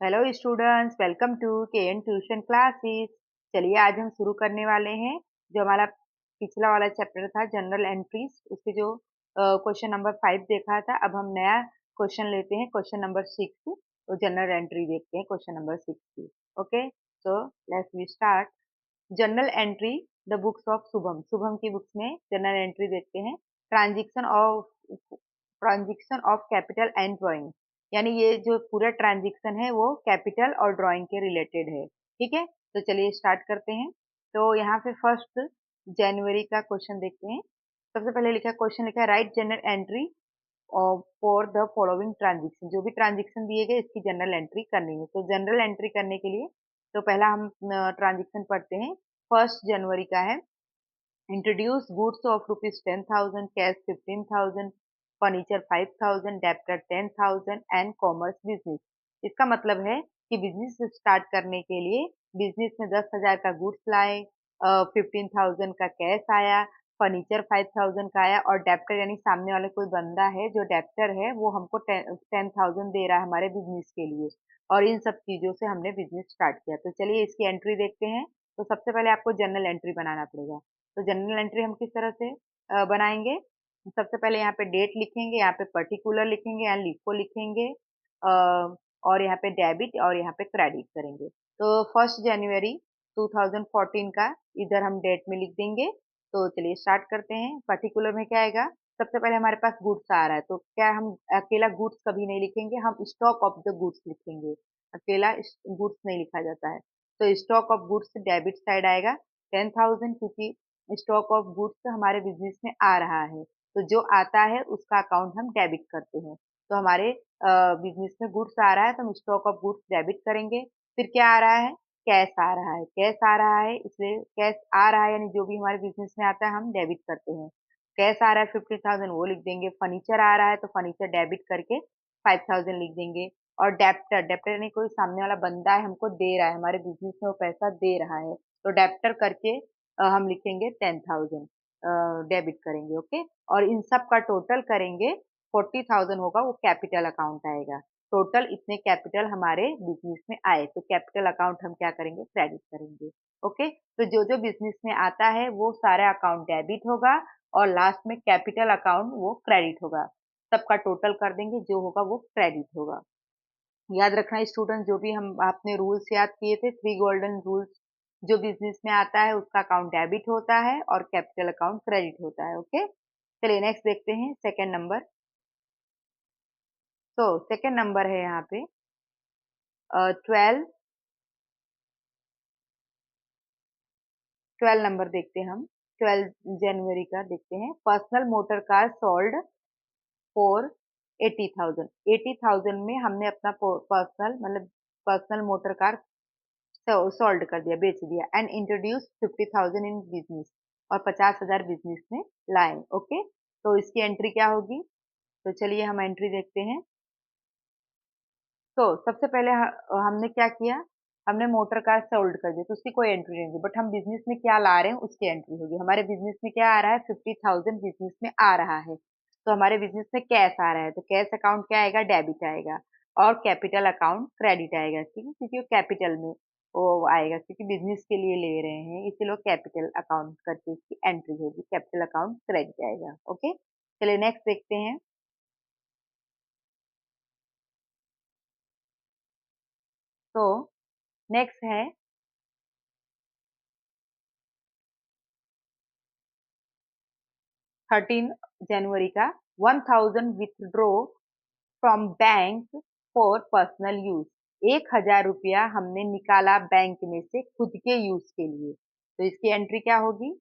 Hello students, welcome to KN tuition classes. चलिए आज हम शुरू करने वाले हैं जो हमारा पिछला वाला चैप्टर था जनरल एंट्रीज, उसके जो क्वेश्चन नंबर 5 देखा था। अब हम नया क्वेश्चन लेते हैं, क्वेश्चन नंबर 6। तो जनरल एंट्री देखते हैं क्वेश्चन नंबर 6 की। Okay, so let's we start. General entry the books of Shubham. Shubham की बुक्स में जनरल एंट्री देखते हैं। Transaction of capital and drawing, यानी ये जो पूरा ट्रांजिक्शन है वो कैपिटल और ड्राइंग के रिलेटेड है। ठीक है, तो चलिए स्टार्ट करते हैं। तो यहाँ पे फर्स्ट जनवरी का क्वेश्चन देखते हैं। सबसे पहले लिखा क्वेश्चन लिखा है right general entry for the following transaction. जो भी ट्रांजेक्शन दिए गए इसकी जनरल एंट्री करनी है। तो जनरल एंट्री करने के लिए तो पहला हम ट्रांजेक्शन पढ़ते हैं। 1 जनवरी का है। Introduce goods of rupees 10,000, cash 15,000, furniture 5,000, debtor 10,000 and commerce business. इसका मतलब है कि बिजनेस स्टार्ट करने के लिए बिजनेस में 10,000 का गुड्स लाए, 15,000 का कैश आया, फर्नीचर 5,000 का आया, और डेप्टर यानी सामने वाले कोई बंदा है जो डेप्टर है वो हमको 10,000 दे रहा है हमारे बिजनेस के लिए। और इन सब चीजों से हमने बिजनेस स्टार्ट किया। तो चलिए इसकी एंट्री देखते हैं। तो सबसे पहले आपको जर्नल एंट्री बनाना पड़ेगा। तो जनरल एंट्री हम किस तरह से बनाएंगे। सबसे पहले यहाँ पे डेट लिखेंगे, यहाँ पे पर्टिकुलर लिखेंगे, यहाँ लिखो लिखेंगे, और यहाँ पे डेबिट और यहाँ पे क्रेडिट करेंगे। तो 1 जनवरी 2014 का इधर हम डेट में लिख देंगे। तो चलिए स्टार्ट करते हैं। पर्टिकुलर में क्या आएगा, सबसे पहले हमारे पास गुड्स आ रहा है, तो क्या हम अकेला गुड्स कभी नहीं लिखेंगे, हम स्टॉक ऑफ द गुड्स लिखेंगे। अकेला गुड्स नहीं लिखा जाता है। तो stock of goods debit side आएगा 10,000, क्योंकि स्टॉक ऑफ गुड्स हमारे बिजनेस में आ रहा है, तो जो आता है उसका अकाउंट हम डेबिट करते हैं। तो हमारे बिजनेस में गुड्स आ रहा है तो हम स्टॉक ऑफ गुड्स डेबिट करेंगे। फिर क्या आ रहा है, कैश आ रहा है। कैश आ रहा है, इसलिए कैश आ रहा है यानी जो भी हमारे बिजनेस में आता है हम डेबिट करते हैं। कैश आ रहा है 50,000, वो लिख देंगे। फर्नीचर आ रहा है तो फर्नीचर डेबिट करके 5,000 लिख देंगे। और डेप्टर, डेप्टर यानी कोई सामने वाला बंदा है हमको दे रहा है, हमारे बिजनेस में वो पैसा दे रहा है, तो डेप्टर करके हम लिखेंगे 10,000, डेबिट करेंगे। ओके, और इन सब का टोटल करेंगे 40,000 होगा, वो कैपिटल अकाउंट आएगा। टोटल इतने कैपिटल हमारे बिजनेस में आए तो कैपिटल अकाउंट हम क्या करेंगे, क्रेडिट करेंगे। ओके, तो जो जो बिजनेस में आता है वो सारा अकाउंट डेबिट होगा और लास्ट में कैपिटल अकाउंट वो क्रेडिट होगा। सबका टोटल कर देंगे, जो होगा वो क्रेडिट होगा। याद रखना स्टूडेंट, जो भी हम आपने रूल्स याद किए थे, 3 गोल्डन रूल्स। जो बिजनेस में आता है उसका अकाउंट डेबिट होता है और कैपिटल अकाउंट क्रेडिट होता है। ओके, चलिए नेक्स्ट देखते हैं सेकंड नंबर। तो सेकंड नंबर है यहाँ पे 12। 12 नंबर देखते हैं हम। 12 जनवरी का देखते हैं। Personal motor car sold for 80,000। 80,000 में हमने अपना पर्सनल मतलब पर्सनल मोटर कार सोल्ड कर दिया, बेच दिया। एंड इंट्रोड्यूस 50,000 इन बिजनेस, और 50,000 बिजनेस में लाए। ओके, तो इसकी एंट्री क्या होगी। तो चलिए हम एंट्री देखते हैं। तो सबसे पहले हमने क्या किया, हमने मोटर कार सोल्ड कर दिया तो उसकी कोई एंट्री नहीं होगी। बट हम बिजनेस में क्या ला रहे हैं उसकी एंट्री होगी। हमारे बिजनेस में क्या आ रहा है, 50,000 बिजनेस में आ रहा है, तो हमारे बिजनेस में कैश आ रहा है, तो कैश अकाउंट क्या आएगा, डेबिट आएगा। और कैपिटल अकाउंट क्रेडिट आएगा, ठीक है, क्योंकि वो कैपिटल में वो आएगा, क्योंकि बिजनेस के लिए ले रहे हैं इसलिए वो कैपिटल अकाउंट करके उसकी एंट्री होगी, कैपिटल अकाउंट क्रेडिट आएगा। ओके, चलिए नेक्स्ट देखते हैं। तो नेक्स्ट है 13 जनवरी का। 1,000 withdraw from bank for personal use. 1,000 रुपया हमने निकाला बैंक में से खुद के यूज के लिए, तो इसकी एंट्री क्या होगी।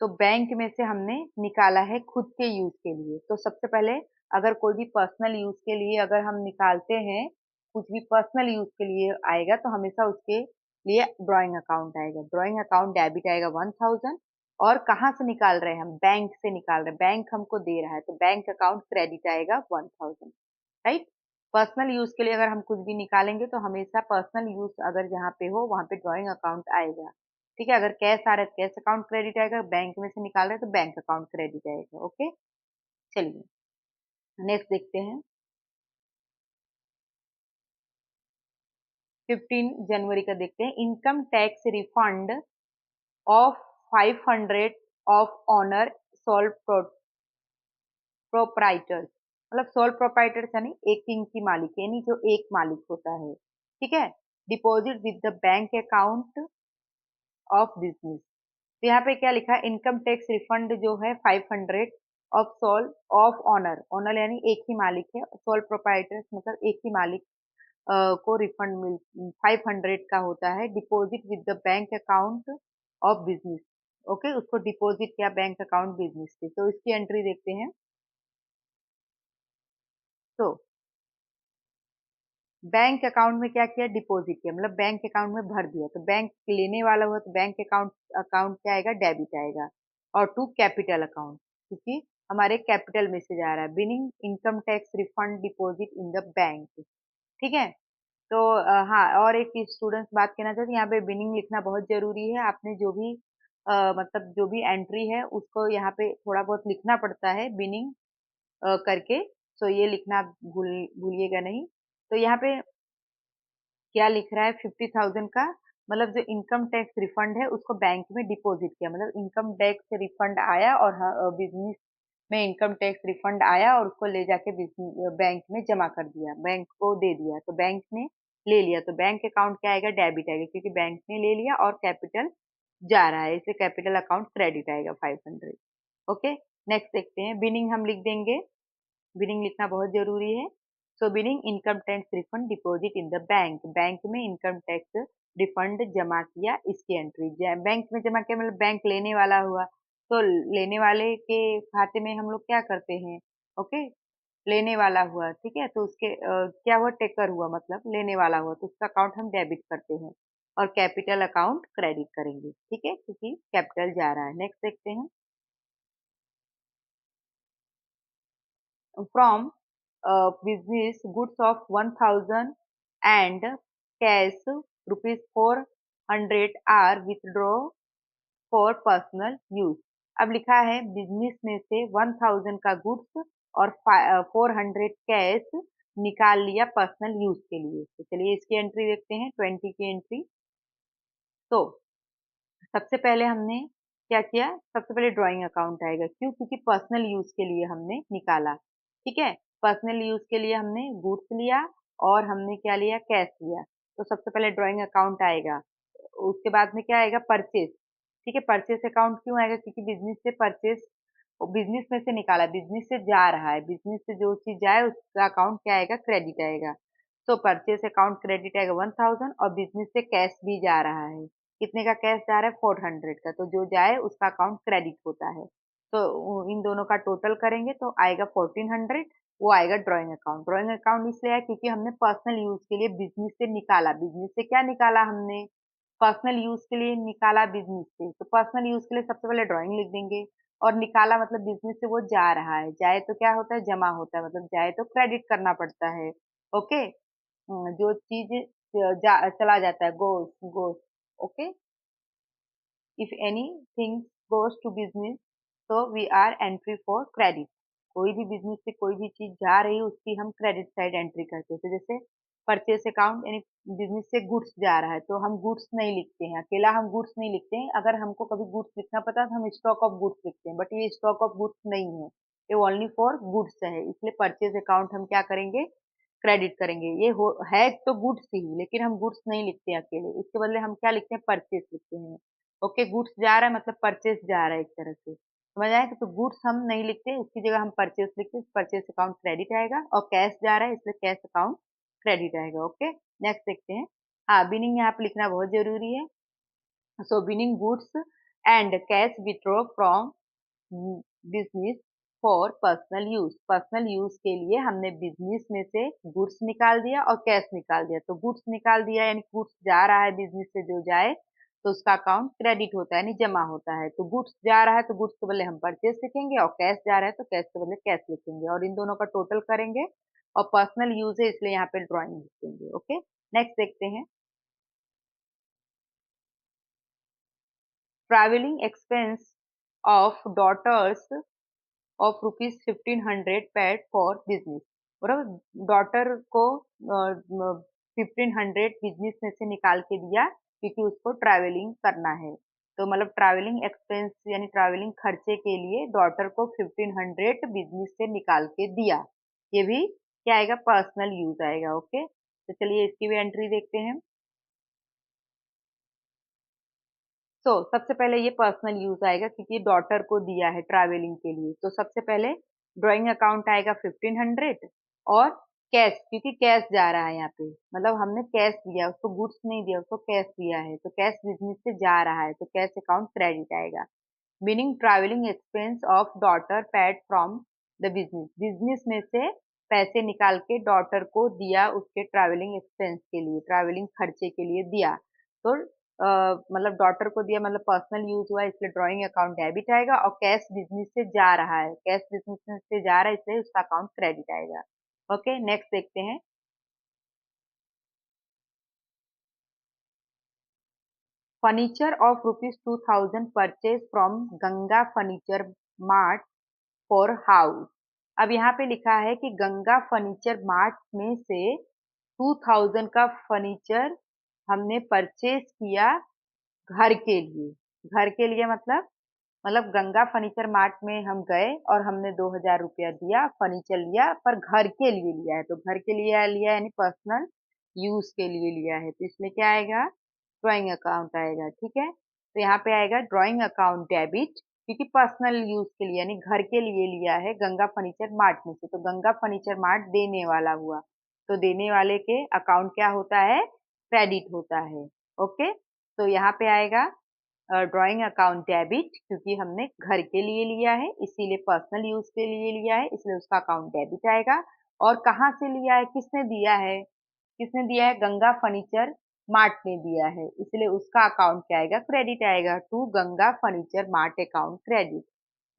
तो बैंक में से हमने निकाला है खुद के यूज के लिए। तो सबसे पहले अगर कोई भी पर्सनल यूज के लिए अगर हम निकालते हैं, कुछ भी पर्सनल यूज के लिए आएगा तो हमेशा उसके लिए ड्राइंग अकाउंट आएगा। ड्राइंग अकाउंट डेबिट आएगा 1,000। और कहाँ से निकाल रहे हैं हम, बैंक से निकाल रहे हैं, बैंक हमको दे रहा है तो बैंक अकाउंट क्रेडिट आएगा 1,000। राइट, पर्सनल यूज के लिए अगर हम कुछ भी निकालेंगे तो हमेशा पर्सनल यूज अगर जहाँ पे हो वहां पे ड्राइंग अकाउंट आएगा। ठीक है, अगर कैश आ रहा है तो कैश अकाउंट क्रेडिट आएगा, बैंक में से निकाल रहे हैं तो बैंक अकाउंट क्रेडिट आएगा। ओके, चलिए नेक्स्ट देखते हैं। 15 जनवरी का देखते हैं। Income tax refund of 500 of owner sole proprietors, मतलब सोल प्रोप्राइटर्स यानी एक किंग की मालिक, यानी जो एक मालिक होता है, ठीक है। Deposit with the bank account of business. तो यहाँ पे क्या लिखा है, इनकम टैक्स रिफंड जो है 500 of sole of owner, owner यानी एक ही मालिक है, सोल प्रोप्राइटर्स मतलब एक ही मालिक को रिफंड मिल 500 का होता है। Deposit with the bank account of business, okay, उसको डिपॉजिट किया बैंक अकाउंट बिजनेस से। तो इसकी एंट्री देखते हैं। तो बैंक अकाउंट में क्या किया, डिपॉजिट किया, मतलब बैंक अकाउंट में भर दिया। तो बैंक लेने वाला हुआ तो बैंक अकाउंट अकाउंट क्या आएगा, डेबिट आएगा। और टू कैपिटल अकाउंट, क्योंकि हमारे कैपिटल में से जा रहा है। Binning income tax refund deposit in the bank, ठीक है। तो हाँ, और एक स्टूडेंट्स बात कहना चाहते हैं, यहाँ पे बिनिंग लिखना बहुत जरूरी है। आपने जो भी मतलब जो भी एंट्री है उसको यहाँ पे थोड़ा बहुत लिखना पड़ता है बिनिंग करके। तो ये लिखना आप भूलिएगा नहीं। तो यहाँ पे क्या लिख रहा है, 50,000 का मतलब जो इनकम टैक्स रिफंड है उसको बैंक में डिपॉजिट किया, मतलब इनकम टैक्स रिफंड आया और बिजनेस में इनकम टैक्स रिफंड आया और उसको ले जाके बैंक में जमा कर दिया, बैंक को दे दिया। तो बैंक ने ले लिया, तो बैंक अकाउंट क्या आएगा, डेबिट आएगा, क्योंकि बैंक ने ले लिया और कैपिटल जा रहा है, इसलिए कैपिटल अकाउंट क्रेडिट आएगा 500। ओके, नेक्स्ट देखते हैं। बिनिंग हम लिख देंगे, बिलिंग लिखना बहुत जरूरी है। So billing income tax refund deposit in the bank, bank में इनकम टैक्स रिफंड जमा किया, इसकी एंट्री। बैंक में जमा किया मतलब बैंक लेने वाला हुआ, तो लेने वाले के खाते में हम लोग क्या करते हैं, ओके, लेने वाला हुआ, ठीक है। तो उसके क्या हुआ, टेकर हुआ, मतलब लेने वाला हुआ, तो उसका अकाउंट हम डेबिट करते हैं और कैपिटल अकाउंट क्रेडिट करेंगे, ठीक है, क्योंकि कैपिटल जा रहा है। नेक्स्ट देखते हैं। From business goods of 1,000 and cash rupees 400 are withdraw for personal use। अब लिखा है बिजनेस में से 1,000 का गुड्स और 400 कैश निकाल लिया पर्सनल यूज के लिए। तो चलिए इसकी एंट्री देखते हैं, 20 की एंट्री। तो सबसे पहले हमने क्या किया, सबसे पहले ड्राइंग अकाउंट आएगा, क्यों, क्योंकि पर्सनल यूज के लिए हमने निकाला, ठीक है। पर्सनल यूज के लिए हमने गुड्स लिया और हमने क्या लिया, कैश लिया। तो सबसे पहले ड्राइंग अकाउंट आएगा। उसके बाद में क्या आएगा, परचेस, ठीक है। परचेस अकाउंट क्यों आएगा, क्योंकि बिजनेस से परचेस, बिजनेस में से निकाला, बिजनेस से जा रहा है, बिजनेस से जो चीज जाए उसका अकाउंट क्या आएगा, क्रेडिट आएगा। तो परचेस अकाउंट क्रेडिट आएगा 1,000, और बिजनेस से कैश भी जा रहा है। कितने का कैश जा रहा है, 400 का, तो जो जाए उसका अकाउंट क्रेडिट होता है। तो इन दोनों का टोटल करेंगे तो आएगा 1400, वो आएगा ड्राइंग अकाउंट। ड्राइंग अकाउंट इसलिए है क्योंकि हमने पर्सनल यूज के लिए बिजनेस से निकाला। बिजनेस से क्या निकाला हमने, पर्सनल यूज के लिए निकाला बिजनेस से, तो पर्सनल यूज के लिए सबसे पहले ड्राइंग लिख देंगे। और निकाला मतलब बिजनेस से वो जा रहा है, जाए तो क्या होता है, जमा होता है, मतलब जाए तो क्रेडिट करना पड़ता है। ओके, जो चीज चला जाता है, goes goes, okay. If any thing goes to business, तो we are entry for credit. कोई भी बिजनेस से कोई भी चीज जा रही है उसकी हम क्रेडिट साइड एंट्री करते हैं। तो जैसे परचेस अकाउंट यानी बिजनेस से गुड्स जा रहा है तो हम गुड्स नहीं लिखते हैं, अकेला हम गुड्स नहीं लिखते हैं। अगर हमको कभी गुड्स लिखना पता तो हम स्टॉक ऑफ गुड्स लिखते हैं, बट ये स्टॉक ऑफ गुड्स नहीं है, ये ओनली फॉर गुड्स है। इसलिए परचेज अकाउंट हम क्या करेंगे, क्रेडिट करेंगे। ये है तो गुड्स ही, लेकिन हम गुड्स नहीं लिखते हैं अकेले, इसके बदले हम क्या लिखते हैं, परचेस लिखते हैं। ओके, गुड्स जा रहा है मतलब परचेस जा रहा है, एक तरह से समझ आए। तो गुड्स हम नहीं लिखते, उसकी जगह हम परचेस लिखते हैं, परचेस अकाउंट क्रेडिट आएगा। और कैश जा रहा है इसलिए कैश अकाउंट क्रेडिट आएगा। ओके, नेक्स्ट देखते हैं। हाँ, बिनिंग यहाँ पे लिखना बहुत जरूरी है। So being goods and cash withdraw from business for personal use. Personal use के लिए हमने बिजनेस में से गुड्स निकाल दिया और कैश निकाल दिया। तो गुड्स निकाल दिया यानी गुड्स जा रहा है बिजनेस से, जो जाए तो उसका अकाउंट क्रेडिट होता है यानी जमा होता है। तो गुड्स जा रहा है तो गुड्स के बदले हम परचेस लिखेंगे, और कैश जा रहा है तो कैश के बदले कैश लिखेंगे, और इन दोनों का टोटल करेंगे। और पर्सनल यूज है इसलिए यहाँ पे ड्राइंग लिखेंगे। ओके, नेक्स्ट देखते हैं। Travelling expense of daughters of rupees 1,500 paid for business, बराबर। डॉटर को 1500 बिजनेस में से निकाल के दिया क्योंकि उसको ट्रैवलिंग करना है। तो मतलब ट्रैवलिंग एक्सपेंस यानी ट्रैवलिंग खर्चे के लिए डॉटर को 1500 बिजनेस से निकाल के दिया। ये भी क्या आएगा, पर्सनल यूज आएगा। ओके, तो चलिए इसकी भी एंट्री देखते हैं। सबसे पहले ये पर्सनल यूज आएगा क्योंकि डॉटर को दिया है ट्रैवलिंग के लिए। तो सबसे पहले ड्राइंग अकाउंट आएगा 1500 और कैश, क्योंकि कैश जा रहा है यहाँ पे, मतलब हमने कैश दिया उसको, गुड्स नहीं दिया उसको, कैश दिया है तो कैश बिजनेस से जा रहा है तो कैश अकाउंट क्रेडिट आएगा। Meaning travelling expense of daughter paid from the business, business में से पैसे निकाल के डॉटर को दिया उसके ट्रैवलिंग एक्सपेंस के लिए, ट्रैवलिंग खर्चे के लिए दिया। तो मतलब डॉटर को दिया मतलब पर्सनल यूज हुआ, इसलिए ड्राइंग अकाउंट डेबिट आएगा। और कैश बिजनेस से जा रहा है, कैश बिजनेस से जा रहा है इसलिए उसका अकाउंट क्रेडिट आएगा। ओके, नेक्स्ट देखते हैं। Furniture of ₹2000 purchase from Ganga furniture mart for house. अब यहाँ पे लिखा है कि गंगा फर्नीचर मार्ट में से 2000 का फर्नीचर हमने परचेज किया घर के लिए। घर के लिए मतलब गंगा फर्नीचर मार्ट में हम गए और हमने 2000 रुपया दिया, फर्नीचर लिया, पर घर के लिए लिया है। तो घर के लिए लिया यानी पर्सनल यूज के लिए लिया है, तो इसमें क्या आएगा, ड्राइंग अकाउंट आएगा। ठीक है, तो यहाँ पे आएगा ड्राइंग अकाउंट डेबिट, क्योंकि पर्सनल यूज के लिए यानी घर के लिए लिया है गंगा फर्नीचर मार्ट में से। तो गंगा फर्नीचर मार्ट देने वाला हुआ, तो देने वाले के अकाउंट क्या होता है, क्रेडिट होता है। ओके, तो यहाँ पे आएगा ड्राइंग अकाउंट डेबिट, क्योंकि हमने घर के लिए लिया है इसीलिए, पर्सनल यूज के लिए लिया है इसलिए उसका अकाउंट डेबिट आएगा। और कहाँ से लिया है, किसने दिया है, किसने दिया है, गंगा फर्नीचर मार्ट ने दिया है इसलिए उसका अकाउंट क्या आएगा, क्रेडिट आएगा, to Ganga furniture mart account credit.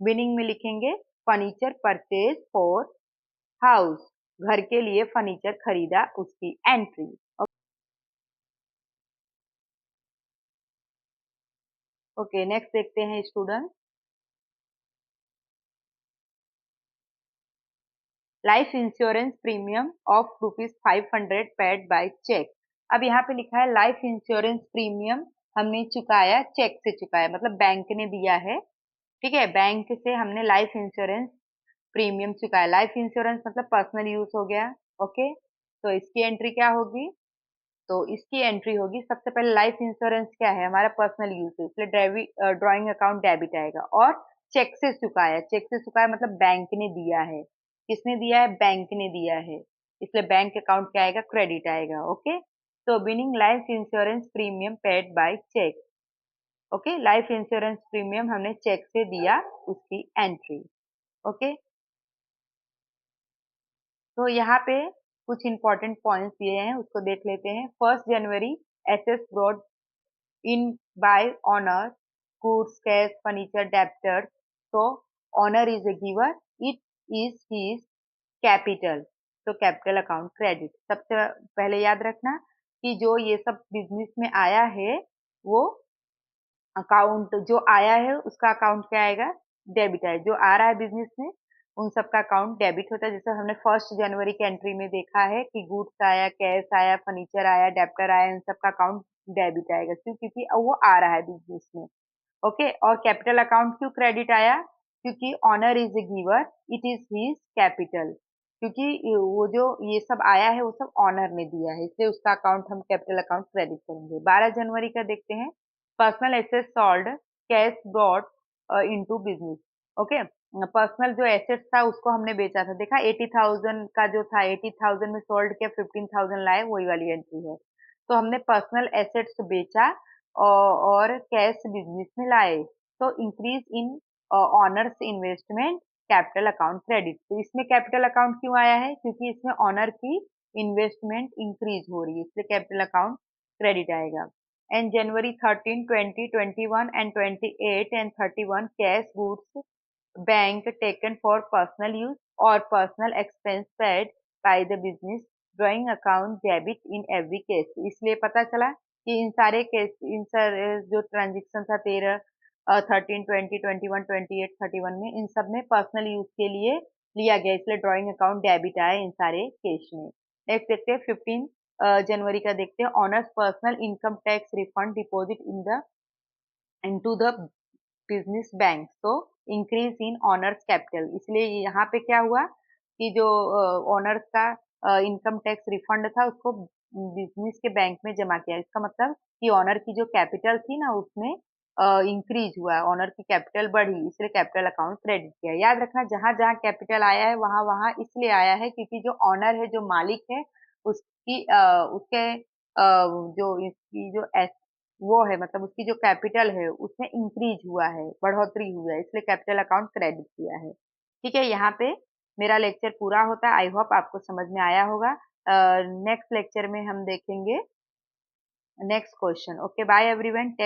Meaning में लिखेंगे फर्नीचर परचेज फॉर हाउस, घर के लिए फर्नीचर खरीदा, उसकी एंट्री। ओके, नेक्स्ट देखते हैं student. Life insurance premium of ₹500 paid by cheque. अब यहाँ पे लिखा है लाइफ इंश्योरेंस प्रीमियम हमने चुकाया, चेक से चुकाया, मतलब बैंक ने दिया है। ठीक है, बैंक से हमने लाइफ इंश्योरेंस प्रीमियम चुकाया। लाइफ इंश्योरेंस मतलब पर्सनल यूज हो गया। ओके, तो इसकी एंट्री क्या होगी, तो इसकी एंट्री होगी, सबसे पहले लाइफ इंश्योरेंस क्या है, हमारा पर्सनल यूज है इसलिए ड्राइंग अकाउंट डेबिट आएगा। और चेक से चुकाया, चेक से चुकाया मतलब बैंक ने दिया है, किसने दिया है, बैंक ने दिया है इसलिए बैंक अकाउंट क्या आएगा, क्रेडिट आएगा। ओके, तो meaning life insurance premium paid by cheque. Okay, life insurance premium हमने चेक से दिया, उसकी एंट्री। ओके, तो यहाँ पे कुछ इंपॉर्टेंट पॉइंट्स दिए हैं उसको देख लेते हैं। 1 January SS brought in by owner goods, cash, furniture, debtors. So honor is a giver, it is his capital, तो कैपिटल अकाउंट क्रेडिट। सबसे पहले याद रखना कि जो ये सब बिजनेस में आया है वो अकाउंट, जो आया है उसका अकाउंट क्या आएगा, डेबिट है। जो आ रहा है बिजनेस में उन सबका अकाउंट डेबिट होता है। जैसे हमने 1 जनवरी की एंट्री में देखा है कि गुड्स आया, कैश आया, फर्नीचर आया, डेप्टर आया, इन सबका अकाउंट डेबिट आएगा, क्यों, क्योंकि वो आ रहा है बिजनेस में। ओके, और कैपिटल अकाउंट क्यों क्रेडिट आया, क्योंकि owner is a giver, it is his capital, क्योंकि वो जो ये सब आया है वो सब ऑनर ने दिया है इसलिए उसका अकाउंट हम कैपिटल अकाउंट क्रेडिट करेंगे। 12 जनवरी का देखते हैं। Personal asset sold, cash brought into business. Okay, personal जो एसेट था उसको हमने बेचा था, देखा 80,000 का जो था 80,000 में सोल्ड किया, 15,000 लाए, वही वाली एंट्री है। तो हमने पर्सनल एसेट्स बेचा और कैश बिजनेस में लाए, तो increase in honours investment capital account credit. तो इसमें कैपिटल अकाउंट क्यों आया है, क्योंकि इसमें ऑनर की इन्वेस्टमेंट इंक्रीज हो रही है इसलिए कैपिटल अकाउंट क्रेडिट आएगा। And January 13, 20, 21 and 28 and 31 cash goods bank taken for personal use और personal expense paid by the business, drawing account debit in every case. इसलिए पता चला कि इन सारे केस, इन सारे जो ट्रांजेक्शन था 13, 13, 20, 21, 28, 31 में, इन सब में पर्सनल यूज के लिए लिया गया इसलिए ड्राइंग अकाउंट डेबिट आया इन सारे केस में। नेक्स्ट देखते हैं 15 जनवरी का देखते हैं। Honours personal income tax refund deposit into the business bank, तो इंक्रीज इन ऑनर्स कैपिटल। इसलिए यहाँ पे क्या हुआ कि जो ऑनर्स का इनकम टैक्स रिफंड था उसको बिजनेस के बैंक में जमा किया। इसका मतलब कि ऑनर की जो कैपिटल थी ना उसमें इंक्रीज हुआ, ऑनर की कैपिटल बढ़ी, इसलिए कैपिटल अकाउंट क्रेडिट किया। याद रखना जहां जहां कैपिटल आया है वहां वहां इसलिए आया है क्योंकि जो ऑनर है, जो मालिक है, उसकी उसके जो इसकी जो वो है, मतलब उसकी जो कैपिटल है उसमें इंक्रीज हुआ है, बढ़ोतरी हुआ है, इसलिए कैपिटल अकाउंट क्रेडिट किया है। ठीक है, यहाँ पे मेरा लेक्चर पूरा होता है। आई होप आपको समझ में आया होगा। नेक्स्ट लेक्चर में हम देखेंगे next question. Okay, bye everyone, take